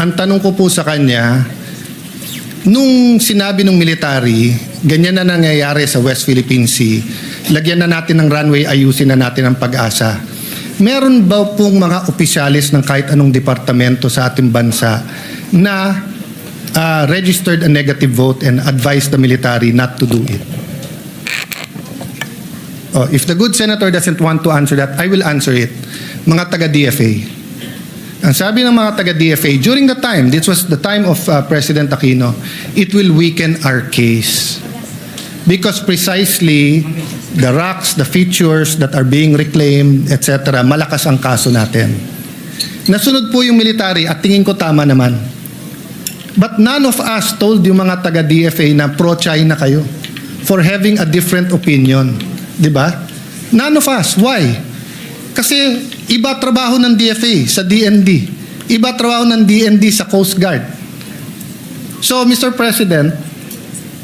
ang tanong ko po sa kanya, nung sinabi ng military, ganyan na nangyayari sa West Philippine Sea, lagyan na natin ng runway, ayusin na natin ang Pag-asa. Meron ba pong mga opisyalis ng kahit anong departamento sa ating bansa na registered a negative vote and advised the military not to do it? Oh, if the good senator doesn't want to answer that, I will answer it. Mga taga-DFA. Ang sabi ng mga taga-DFA, during the time, this was the time of President Aquino, it will weaken our case. Because precisely, the rocks, the features that are being reclaimed, etc., malakas ang kaso natin. Nasunod po yung military at tingin ko tama naman. But none of us told yung mga taga-DFA na pro-China kayo for having a different opinion. Diba? None of us. Why? Kasi iba trabaho ng DFA sa DND. Iba trabaho ng DND sa Coast Guard. So, Mr. President,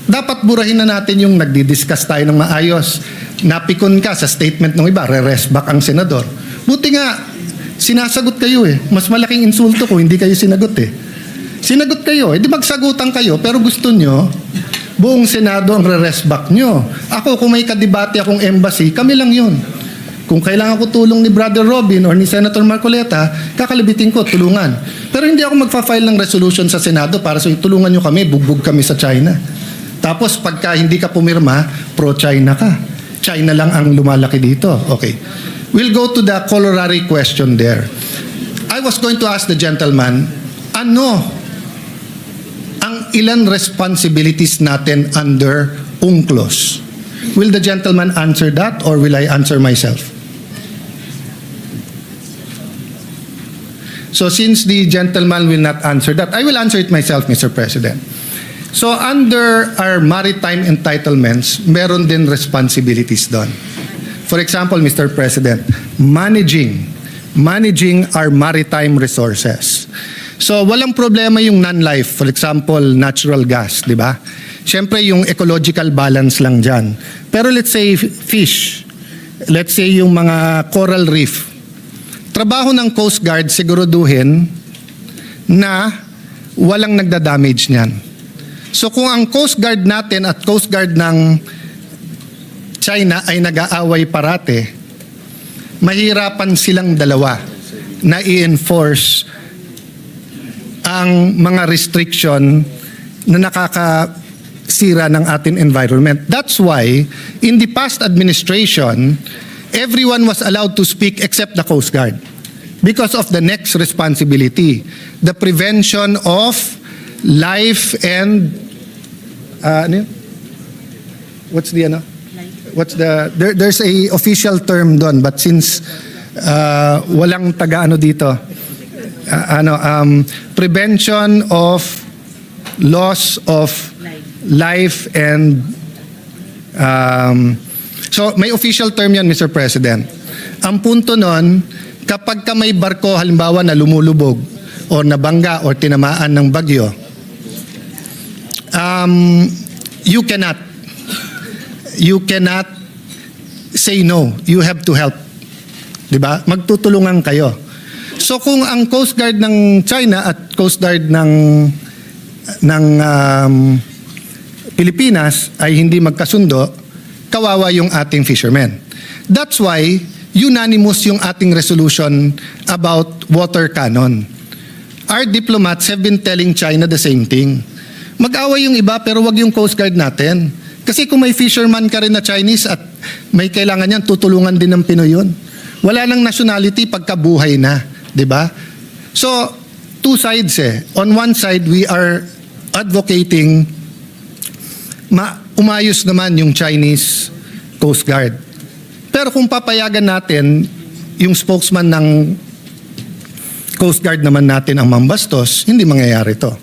dapat burahin na natin yung nagdi-discuss tayo ng maayos. Napikon ka sa statement ng iba, re-rest back ang senador. Buti nga, sinasagot kayo eh. Mas malaking insulto ko, hindi kayo sinagot eh. Sinagot kayo, di magsagutan kayo, pero gusto nyo, buong Senado ang re-rest back nyo. Ako, kung may kadebate akong embassy, kami lang yun. Kung kailangan ko tulong ni Brother Robin or ni Senator Marcoleta, kakalibitin ko, tulungan. Pero hindi ako magfa-file ng resolution sa Senado para tulungan nyo kami, bugbog kami sa China. Tapos pagka hindi ka pumirma, pro-China ka. China lang ang lumalaki dito. Okay. We'll go to the corollary question there. I was going to ask the gentleman, ano ang ilan responsibilities natin under UNCLOS? Will the gentleman answer that or will I answer myself? So since the gentleman will not answer that, I will answer it myself, Mr. President. So under our maritime entitlements, meron din responsibilities doon. For example, Mr. President, managing our maritime resources. So walang problema yung non-life, for example, natural gas, di ba? Siyempre yung ecological balance lang dyan. Pero let's say fish, let's say yung mga coral reef, trabaho ng Coast Guard siguraduhin na walang nagda-damage niyan. So kung ang Coast Guard natin at Coast Guard ng China ay nag-aaway parate, mahirapan silang dalawa na i-enforce ang mga restriction na nakakasira ng ating environment. That's why, in the past administration, everyone was allowed to speak except the Coast Guard because of the next responsibility, the prevention of life and there's a official term doon, but since walang taga-ano dito, prevention of loss of life and so may official term yan, Mr. President. Ang punto nun, kapag ka may barko halimbawa na lumulubog o nabangga o tinamaan ng bagyo, you cannot say no. You have to help. Diba? Magtutulungan kayo. So kung ang Coast Guard ng China at Coast Guard ng Pilipinas ay hindi magkasundo, kawawa yung ating fishermen. That's why unanimous yung ating resolution about water cannon. Our diplomats have been telling China the same thing. Mag-away yung iba pero wag yung Coast Guard natin. Kasi kung may fisherman ka rin na Chinese at may kailangan yan, tutulungan din ng Pinoy yun. Wala nang nationality pagkabuhay na. Diba? So, two sides eh. On one side, we are advocating umayos naman yung Chinese Coast Guard. Pero kung papayagan natin, yung spokesman ng Coast Guard naman natin ang mambastos, hindi mangyayari to.